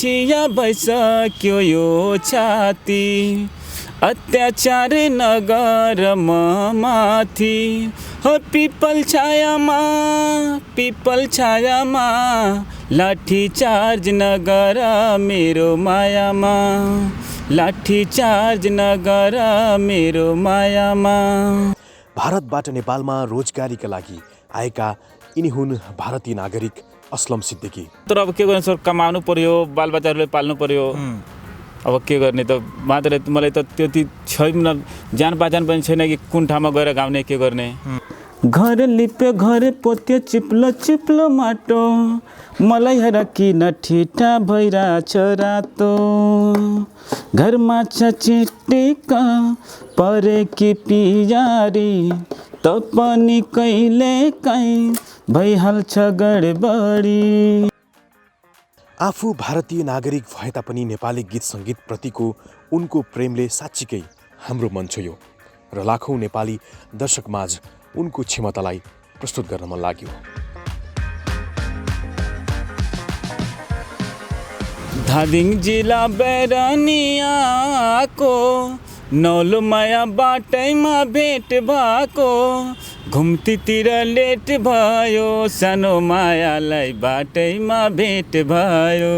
छिया भइसक्यो यो छाती अत्याचार नगर म माथि हो पिपल छायामा लाठी चार्ज नगर मेरो मायामा लाठी चार्ज नगर मेरो मायामा। भारतबाट नेपालमा रोजगारीका लागि आएका यिनी हुन् भारतीय नागरिक असलम सिद्दिकी। तर अब के गर्ने सर, कमाउनु पर्यो, बालबच्चाहरूले पाल्नु पर्यो। अब के गर्ने त, मात्र मलाई त त्यति छैन, जान पहिचान पनि छैन कि कुन ठाउँमा गएर गाउने के गर्ने। घर लिप्यो घर पोत्यो चिप्लो चिप्लो माटो, मलाई हेर किन ठिटा भइरहेछ रातो। घरमा छ चिटिक्क परेकी पियारी, त पनि कहिले काहीँ भइहाल्छ गडबडी। आफू भारतीय नागरिक भए तापनि नेपाली गीत सङ्गीत प्रतिको उनको प्रेमले साँच्चीकै हाम्रो मन छोयो र लाखौँ नेपाली दर्शकमाझ उनको क्षमतालाई प्रस्तुत गर्न मन लाग्यो। धादिङ जिल्ला बैरनियाको नौलो माया बाटैमा भेट भएको, घुम्तीतिर लेट भयो सानो मायालाई बाटैमा भेट भयो।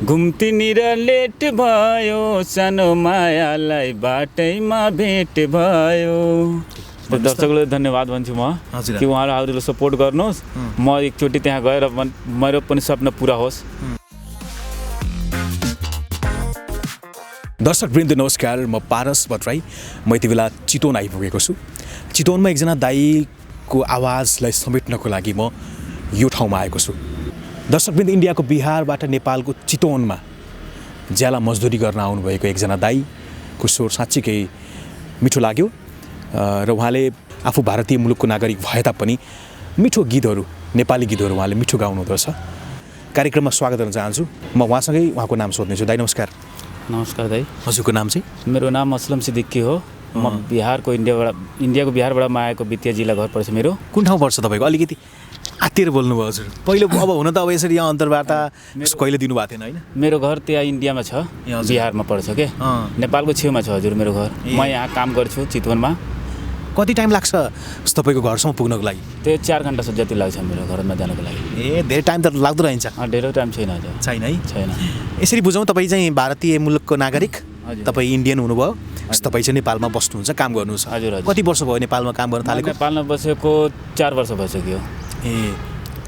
घुम्तीतिर लेट भयो सानो मायालाई बाटैमा भेट भयो। दर्शकलाई धन्यवाद भन्छु म कि उहाँहरूले सपोर्ट गर्नुहोस्, म एकचोटि त्यहाँ गएर मेरो पनि सपना पुरा होस्। दर्शकवृन्द नमस्कार, म पारस भट्टराई। म यति बेला चितवन आइपुगेको छु। चितवनमा एकजना दाईको आवाजलाई समेट्नको लागि म यो ठाउँमा आएको छु। दर्शकवृन्द, इन्डियाको बिहारबाट नेपालको चितवनमा ज्याला मजदुरी गर्न आउनुभएको एकजना दाईको स्वर साँच्चीकै मिठो लाग्यो र उहाँले आफू भारतीय मुलुकको नागरिक भए तापनि मिठो गीतहरू, नेपाली गीतहरू उहाँले मिठो गाउनुहुँदो रहेछ। कार्यक्रममा स्वागत गर्न चाहन्छु। म उहाँसँगै उहाँको नाम सोध्नेछु। दाई नमस्कार। नमस्कार दाई। हजुरको नाम चाहिँ? मेरो नाम असलम सिद्दिकी हो। म बिहारको इन्डियाको बिहारबाट म आएको बितिया जिल्ला घर पर्छ मेरो। कुन ठाउँ पर्छ तपाईँको? अलिकति आत्तिएर बोल्नुभयो हजुर। पहिलो अब हुन त अब यसरी यहाँ अन्तर्वार्ता कहिले दिनुभएको थिएन होइन? मेरो घर त्यहाँ इन्डियामा छ, बिहारमा पर्छ के, नेपालको छेउमा छ हजुर मेरो घर। म यहाँ काम गर्छु चितवनमा। कति टाइम लाग्छ तपाईँको घरसम्म पुग्नको लागि? त्यो 4 घन्टा जति लाग्छ मेरो घरमा जानको लागि। ए, धेरै टाइम त लाग्दो रहन्छ? धेरै टाइम छैन हजुर। छैन है? छैन। यसरी बुझौँ, तपाईँ चाहिँ भारतीय मुलुकको नागरिक, तपाईँ इन्डियन हुनुभयो, तपाईँ चाहिँ नेपालमा बस्नुहुन्छ, काम गर्नुहुन्छ। हजुर हजुर। कति वर्ष भयो नेपालमा काम गर्न थालेको? नेपालमा बसेको 4 वर्ष भइसक्यो। ए,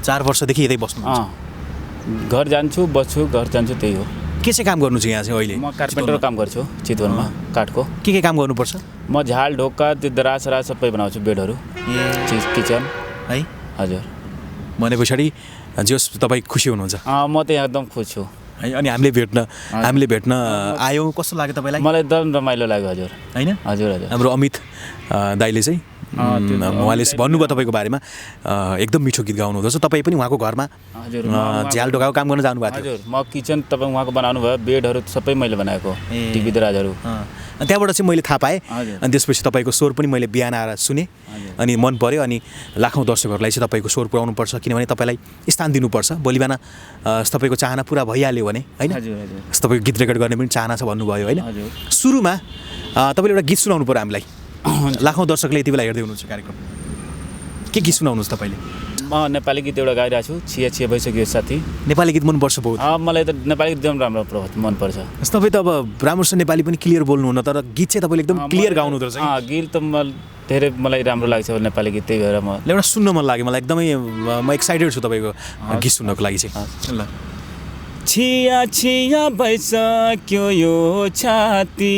4 वर्षदेखि यतै बस्नुहुन्छ? घर जान्छु, बस्छु, घर जान्छु, त्यही हो। के चाहिँ काम गर्नु चाहिँ यहाँ चाहिँ अहिले? म कार्पेन्टर काम गर्छु चितवनमा, काठको। के काम गर्नुपर्छ? म झाल ढोका त्यो दराज सराज सबै बनाउँछु, बेडहरू, किचन है। हजुर। भने पछाडि जे होस् तपाईँ खुसी हुनुहुन्छ? म त यहाँ एकदम खुसी छु है। अनि हामीले भेट्न आयौँ, कस्तो लाग्यो तपाईँलाई? मलाई एकदम रमाइलो लाग्यो हजुर। होइन? हजुर हजुर। हाम्रो अमित दाइले चाहिँ उहाँले भन्नुभयो तपाईँको बारेमा, एकदम मिठो गीत गाउनु हुँदो रहेछ। तपाईँ पनि उहाँको घरमा झ्याल ढोकाको काम गर्न जानुभएको थियो? हजुर। म किचन तपाईँ उहाँको बनाउनु भयो, बेडहरू सबै मैले बनाएको, टिभी दराजहरू। त्यहाँबाट चाहिँ मैले थाहा पाएँ। अनि त्यसपछि तपाईँको स्वर पनि मैले बिहान आएर सुनेँ, अनि मन पऱ्यो। अनि लाखौँ दर्शकहरूलाई चाहिँ तपाईँको स्वर पुर्याउनुपर्छ, किनभने तपाईँलाई स्थान दिनुपर्छ। भोलि बिहान तपाईँको चाहना पुरा भइहाल्यो भने होइन, तपाईँको गीत रेकर्ड गर्ने पनि चाहना छ भन्नुभयो होइन? सुरुमा तपाईँले एउटा गीत सुनाउनु पऱ्यो हामीलाई। लाखौँ दर्शकले यति बेला हेर्दै हुनुहुन्छ कार्यक्रम। के गीत सुनाउनुहोस् तपाईँले? म नेपाली गीत एउटा गाइरहेको छु, छिया छिया भइसक्यो साथी। नेपाली गीत मनपर्छ बहुत? मलाई त नेपाली गीत एकदम राम्रो मनपर्छ। तपाईँ त अब राम्रोसँग नेपाली पनि क्लियर बोल्नुहुन्न, तर गीत चाहिँ तपाईँले एकदम क्लियर गाउनु हुँदो रहेछ। गीत त धेरै मलाई राम्रो लाग्छ नेपाली गीत, त्यही भएर म एउटा सुन्न मन लाग्यो मलाई एकदमै। म एक्साइटेड छु तपाईँको गीत सुन्नको लागि चाहिँ। ल। छिया छिया भइसक्यो यो छाती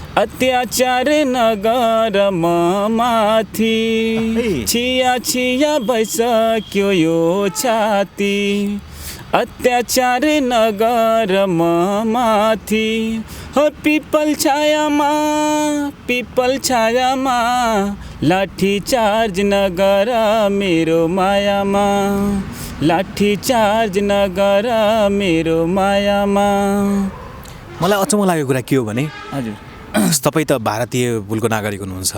अत्याचार नगर म माथि। छिया छिया भइसक्यो यो छाती अत्याचार नगर म माथि हो पिपल छायामा लाठी चार्ज नगर मेरो मायामा लाठी चार्ज नगर मेरो मायामा। मलाई अचम्म लागेको कुरा के हो भने हजुर तपाईँ त भारतीय मूलको नागरिक हुनुहुन्छ,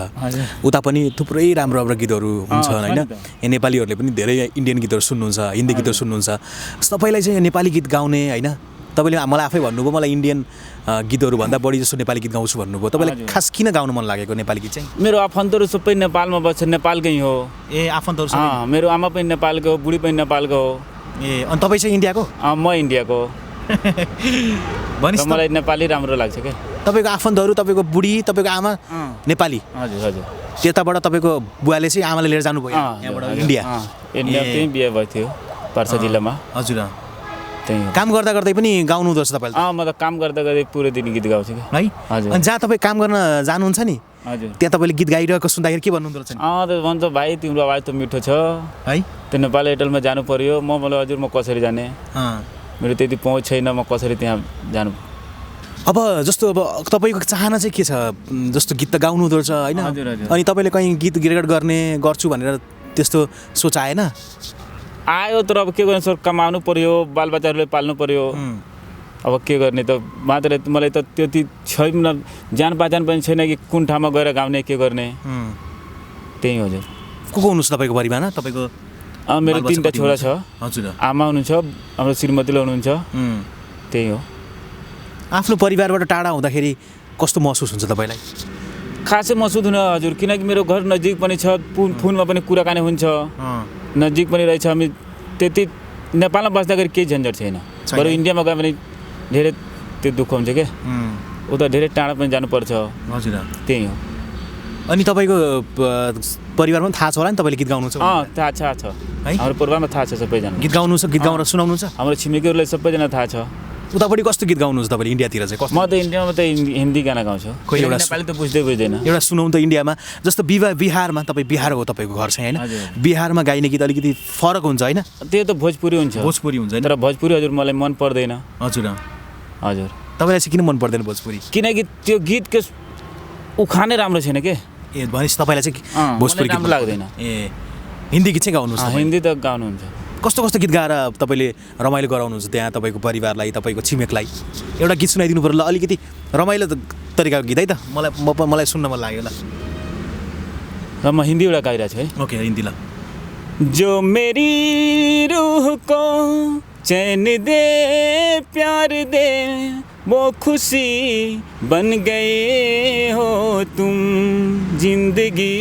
उता पनि थुप्रै राम्रो राम्रो गीतहरू हुन्छ होइन? यहाँ नेपालीहरूले पनि धेरै इन्डियन गीतहरू सुन्नुहुन्छ, हिन्दी गीतहरू सुन्नुहुन्छ। तपाईँलाई चाहिँ नेपाली गीत गाउने होइन तपाईँले मलाई आफै भन्नुभयो मलाई इन्डियन गीतहरू भन्दा बढी जस्तो नेपाली गीत गाउँछु भन्नुभयो तपाईँलाई हजुर। खास किन गाउनु मन लागेको नेपाली गीत चाहिँ मेरो आफन्तहरू सबै नेपालमा बस्छ नेपालकै हो ए आफन्तहरू मेरो आमा पनि नेपालको हो बुढी पनि नेपालको हो ए अनि तपाईँ चाहिँ इन्डियाको म इन्डियाको हो भनिस् र मलाई नेपाली राम्रो लाग्छ क्या तपाईँको आफन्तहरू तपाईँको बुढी तपाईँको आमा नेपाली हजुर हजुर त्यताबाट तपाईँको बुवाले चाहिँ आमाले लिएर जानुभयो यहाँबाट इन्डिया इन्डिया त्यहीँ बिहे भएको थियो पर्सा जिल्लामा हजुर त्यहीँ हो काम गर्दा गर्दै पनि गाउनु हुँदो रहेछ तपाईँले म त काम गर्दा गर्दै पुरै दिन गीत गाउँछु क्या है हजुर अनि जहाँ तपाईँ काम गर्न जानुहुन्छ नि हजुर त्यहाँ तपाईँले गीत गाइरहेको सुन्दाखेरि के भन्नुहुँदो रहेछ नि त भन्छ भाइ तिम्रो आवाज त मिठो छ है त्यो नेपाल एयरटेलमा जानु पर्यो मलाई हजुर म कसरी जाने मेरो त्यति पहुँच छैन म कसरी त्यहाँ जानु अब जस्तो अब तपाईँको चाहना चाहिँ के छ जस्तो गीत त गाउनु हुँदो रहेछ होइन हजुर, हजुर। अनि तपाईँले कहीँ गीत रेकर्ड गर्ने गर्छु भनेर त्यस्तो सोच आएन आयो तर अब के गर्ने सर कमाउनु पर्यो बालबच्चाहरूले पाल्नु पर्यो अब के गर्ने त मात्र मलाई त त्यति छैन जान पहिचान पनि छैन कि कुन ठाउँमा गएर गाउने के गर्ने त्यही हजुर को हुनुहुन्छ तपाईँको परिवारमा तपाईँको मेरो बालबच्चा 3टा कति छोरा छ हुनुहुन्छ? हजुर आमा हुनुहुन्छ हाम्रो श्रीमतीले हुनुहुन्छ त्यही हो आफ्नो परिवारबाट टाढा हुँदाखेरि कस्तो महसुस हुन्छ तपाईँलाई खासै महसुस हुन हजुर किनकि मेरो घर नजिक पनि छ फोनमा पनि कुराकानी हुन्छ नजिक पनि रहेछ हामी त्यति नेपालमा बस्दाखेरि केही झन्झट छैन बरु इन्डियामा गयो भने धेरै त्यो दुःख हुन्छ क्या उता धेरै टाढा पनि जानुपर्छ हजुर त्यही हो अनि तपाईँको परिवारमा पनि थाहा छ होला नि तपाईँले गीत गाउनुहुन्छ थाहा छ है? हाम्रो परिवारमा थाहा छ सबैजना गीत गाउनुहुन्छ गीत गाउन सुनाउनुहुन्छ हाम्रो छिमेकीहरूलाई सबैजना थाहा छ उतापट्टि कस्तो गीत गाउनुहुन्छ तपाईँले इन्डियातिर चाहिँ कस्तो म त इन्डियामा त हिन्दी गाना गाउँछु खोइ एउटा नेपाली त बुझ्दै बुझ्दैन एउटा सुनाउनु त इन्डियामा जस्तो बिहारमा तपाईँ बिहार हो तपाईँको घर चाहिँ होइन हजुर। बिहारमा गाइने गीत अलिकति फरक हुन्छ होइन त्यो त भोजपुरी हुन्छ भोजपुरी हुन्छ होइन तर भोजपुरी हजुर मलाई मन पर्दैन हजुर हजुर तपाईँलाई चाहिँ किन मन पर्दैन भोजपुरी किनकि त्यो गीतको उखानै राम्रो छैन के ए भनेपछि तपाईँलाई चाहिँ भोजपुरी मलाई गीत राम्रो लाग्दैन ए हिन्दी गीत चाहिँ गाउनुहुन्छ तपाईँ। हिन्दी त गाउनुहुन्छ कस्तो कस्तो गीत गाएर तपाईँले रमाइलो गराउनुहुन्छ त्यहाँ तपाईँको परिवारलाई तपाईँको छिमेकलाई एउटा गीत सुनाइदिनु पर्यो ल अलिकति रमाइलो तरिकाको गीत है त मलाई सुन्न मन लाग्यो ल र म हिन्दी एउटा गाइरहेको छु है ओके हिन्दी ल जो मेरी रूह को चैन दे प्यार दे वो खुशी बन गए हो तुम जिंदगी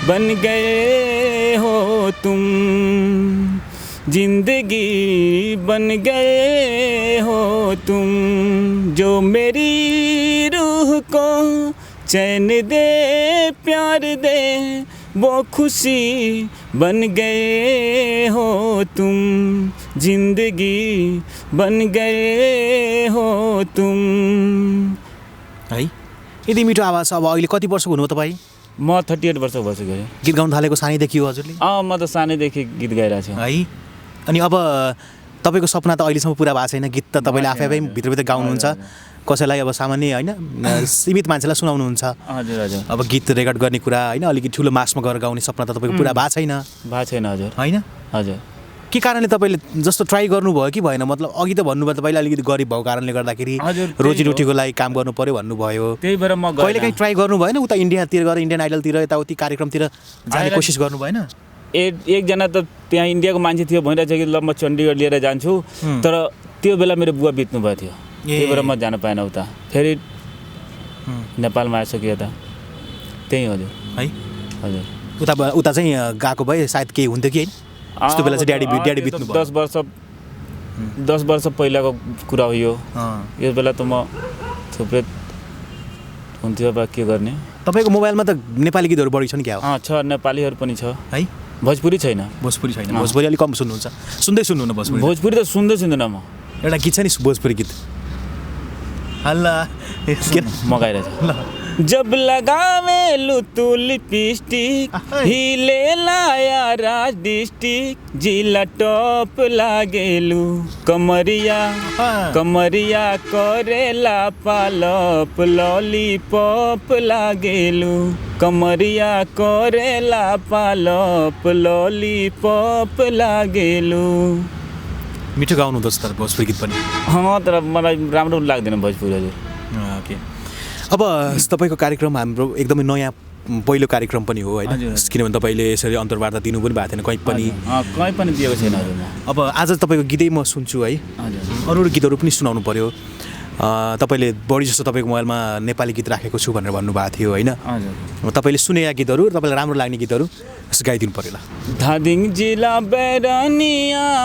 बन गए हो तुम जिंदगी बन गए हो तुम जो मेरी रूह को चैन दे प्यार दे वो खुशी बन गए हो तुम जिंदगी बन गए हो तुम है यति मिठो आवाज छ अब अहिले कति वर्षको हुनुभयो तपाईँ म 38 वर्षको भइसक्यो गीत गाउन थालेको सानैदेखि हो हजुरले म त सानैदेखि गीत गाइरहेको छु है अनि अब तपाईँको सपना त अहिलेसम्म पुरा भएको छैन गीत त तपाईँले आफै आफै भित्रभित्र गाउनुहुन्छ कसैलाई अब सामान्य होइन सीमित मान्छेलाई सुनाउनुहुन्छ हजुर हजुर अब गीत रेकर्ड गर्ने कुरा होइन अलिकति ठुलो मासमा गएर गाउने सपना त तपाईँको पुरा भएको छैन भएको छैन हजुर होइन हजुर के कारणले तपाईँले जस्तो ट्राई गर्नुभयो कि भएन मतलब अघि त भन्नुभयो तपाईँले अलिकति गरिब भएको कारणले गर्दाखेरि हजुर, त्यही रोजीरोटीको लागि काम गर्नु पर्यो भन्नुभयो त्यही भएर म कहिले काहीँ ट्राई गर्नु भएन उता इन्डियातिर गएर इन्डियन आइडलतिर यताउति कार्यक्रमतिर जाने कोसिस गर्नु भएन एकजना त त्यहाँ इन्डियाको मान्छे थियो भनिरहेको छ कि ल म चण्डीगढ लिएर जान्छु तर त्यो बेला मेरो बुवा बित्नु भएको थियो त्यही भएर म जान पाएन उता फेरि नेपालमा आइसक्यो यता त्यही हजुर है हजुर उता चाहिँ गएको भए सायद केही हुन्थ्यो कि होइन त्यस्तो बेला चाहिँ ड्याडी बित्नु भयो 10 वर्ष पहिलाको कुरा हो यो यो बेला त म थुप्रै हुन्थ्यो अब के गर्ने तपाईँको मोबाइलमा त नेपाली गीतहरू बढी छन् क्या छ नेपालीहरू पनि छ है भोजपुरी छैन भोजपुरी छैन भोजपुरी अलिक कम सुन्नुहुन्छ सुन्दै सुन्नुहुन्न भोजपुरी भोजपुरी त सुन्दैन म एउटा गीत छ नि भोजपुरी गीत हल्ला म गाइरहेको छु जब लगावे लुतु लिपस्टिक हिले लाया राज डिस्ट्रिक्ट जिला टॉप लागेलु कमरिया कमरिया करेला पालप लॉलीपॉप लागेलु कमरिया करेला पालप लॉलीपॉप लागेलु मिठो गाउनु हुँदो तर भोजपुरी गीत पनि तर मलाई राम्रो लाग्दैन भोजपुरी हजुर ओके अब तपाईँको कार्यक्रम हाम्रो एकदमै नयाँ पहिलो कार्यक्रम पनि हो होइन हजुर। किनभने तपाईँले यसरी अन्तर्वार्ता दिनु पनि भएको थिएन कहीँ पनि कहीँ पनि दिएको छैन हजुर म। अब आज तपाईँको गीतै म सुन्छु है हजुर अरू गीतहरू पनि सुनाउनु पर्यो तपाईँले बढी जस्तो तपाईँको मोबाइलमा नेपाली गीत राखेको छु भनेर भन्नुभएको थियो होइन हजुर। तपाईँले सुनेका गीतहरू तपाईँलाई राम्रो लाग्ने गीतहरू गाइदिनु पर्यो ल धादिङ जिल्ला बैरानियाको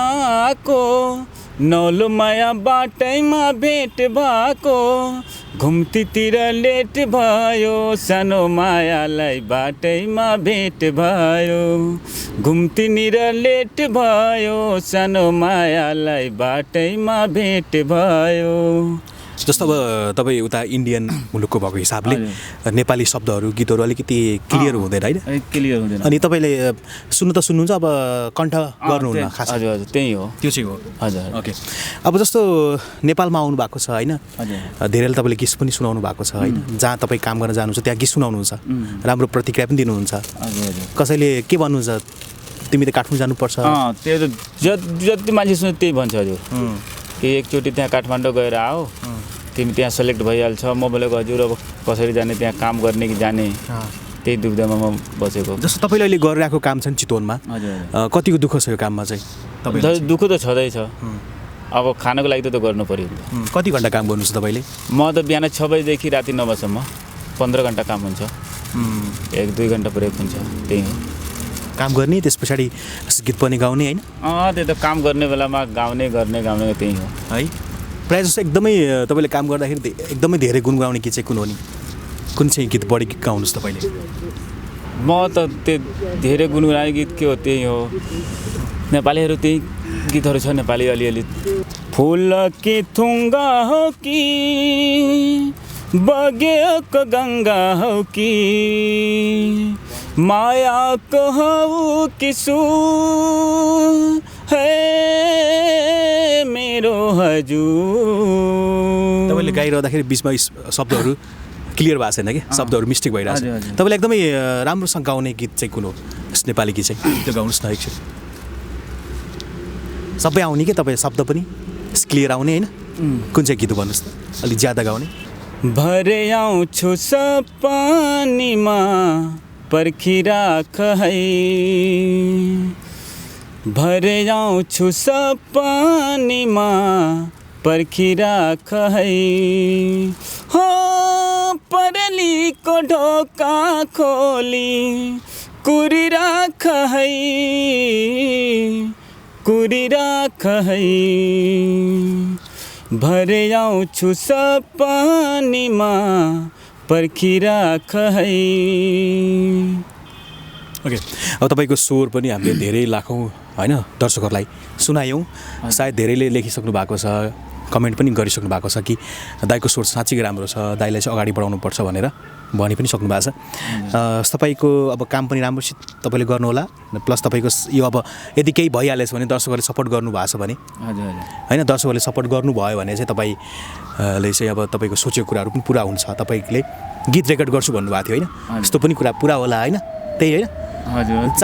नौलो माया बाटैमा भेट भएको घुम्तीतिर लेट भयो सानो मायालाई बाटैमा भेट भयो घुम्तीनिर लेट भयो सानो मायालाई बाटैमा भेट भयो। जस्तो अब तपाईँ उता इन्डियन मुलुकको भएको हिसाबले नेपाली शब्दहरू गीतहरू अलिकति क्लियर हुँदैन होइन क्लियर हुँदैन अनि तपाईँले सुन्नु त सुन्नुहुन्छ अब कण्ठ गर्नुहुन्न खास हजुर हजुर त्यही हो त्यो चाहिँ हो हजुर। ओके अब जस्तो नेपालमा आउनु भएको छ होइन हजुर धेरैले तपाईँले गीत पनि सुनाउनु भएको छ होइन जहाँ तपाईँ काम गर्न जानुहुन्छ त्यहाँ गीत सुनाउनुहुन्छ राम्रो प्रतिक्रिया पनि दिनुहुन्छ हजुर हजुर। कसैले के भन्नुहुन्छ तिमी त काठमाडौँ जानुपर्छ त्यो त जति मान्छे सुन्छ त्यही भन्छ हजुर कि एकचोटि त्यहाँ काठमाडौँ गएर आऊ तिमी त्यहाँ सेलेक्ट भइहाल्छ म बोलेको हजुर अब कसरी जाने त्यहाँ काम गर्ने कि जाने त्यही दुविधामा म बसेको। जस्तो तपाईँले अहिले गरिरहेको काम छ नि चितवनमा हजुर कतिको दुःख छ यो काममा चाहिँ तपाईँ दुःख त छँदैछ अब खानको लागि त गर्नु पऱ्यो नि त। कति घन्टा काम गर्नुहुन्छ तपाईँले म त बिहान 6 बजीदेखि राति 9 बजीसम्म 15 घन्टा काम हुन्छ 1-2 घन्टा ब्रेक हुन्छ त्यही हो काम गर्ने त्यस पछाडि गीत पनि गाउने होइन त्यो त काम गर्ने बेलामा गाउने गर्ने त्यही हो है प्रायः जस्तो एकदमै तपाईँले काम गर्दाखेरि एकदमै धेरै गुनगुनाउने गीत चाहिँ कुन हो नि कुन चाहिँ गीत बढी गाउनुहोस् तपाईँले म त त्यो धेरै गुनगुनाउने गीत के हो त्यही हो नेपालीहरू त्यही गीतहरू छ नेपाली अलिअलि फुल कि थुङ्गा हो कि बगेको गङ्गा हो कि मायाको हौ कि सुर हे मेरो हजुर। तपाईँले गाइरहँदाखेरि बिचमा शब्दहरू क्लियर भएको छैन कि शब्दहरू मिस्टेक भइरहेको छ तपाईँले एकदमै राम्रोसँग गाउने गीत चाहिँ कुन हो नेपाली गीत चाहिँ त्यो गाउनुहोस् न एकछिन सबै आउने कि तपाईँ शब्द पनि क्लियर आउने होइन कुन चाहिँ गीत भन्नुहोस् न अलिक ज्यादा गाउने भरे आउँछु सपनीमा पर्खिराख है भरे आउँछु सपनीमा पर्खिराख है हो परेलीको ढोका खोली कुरिराख है कुरिराख है भरे आउँछु सपनीमा पर्खिराख है। ओके अब तपाईँको स्वर पनि हामीले धेरै लाखौँ होइन दर्शकहरूलाई सुनायौँ सायद धेरैले लेखिसक्नु भएको छ कमेन्ट पनि गरिसक्नु भएको छ कि दाइको स्वर साँच्चै राम्रो छ दाइलाई चाहिँ अगाडि बढाउनुपर्छ भनेर भनि पनि सक्नु भएको छ तपाईँको अब काम पनि राम्रोसित तपाईँले गर्नुहोला प्लस तपाईँको यो अब यदि केही भइहालेछ भने दर्शकहरूले सपोर्ट गर्नुभएको छ भने होइन दर्शकहरूले सपोर्ट गर्नुभयो भने चाहिँ तपाईँले चाहिँ अब तपाईँको सोचेको कुराहरू पनि पुरा हुन्छ तपाईँले गीत रेकर्ड गर्छु भन्नुभएको थियो होइन यस्तो पनि कुरा पुरा होला होइन त्यही होइन हजुर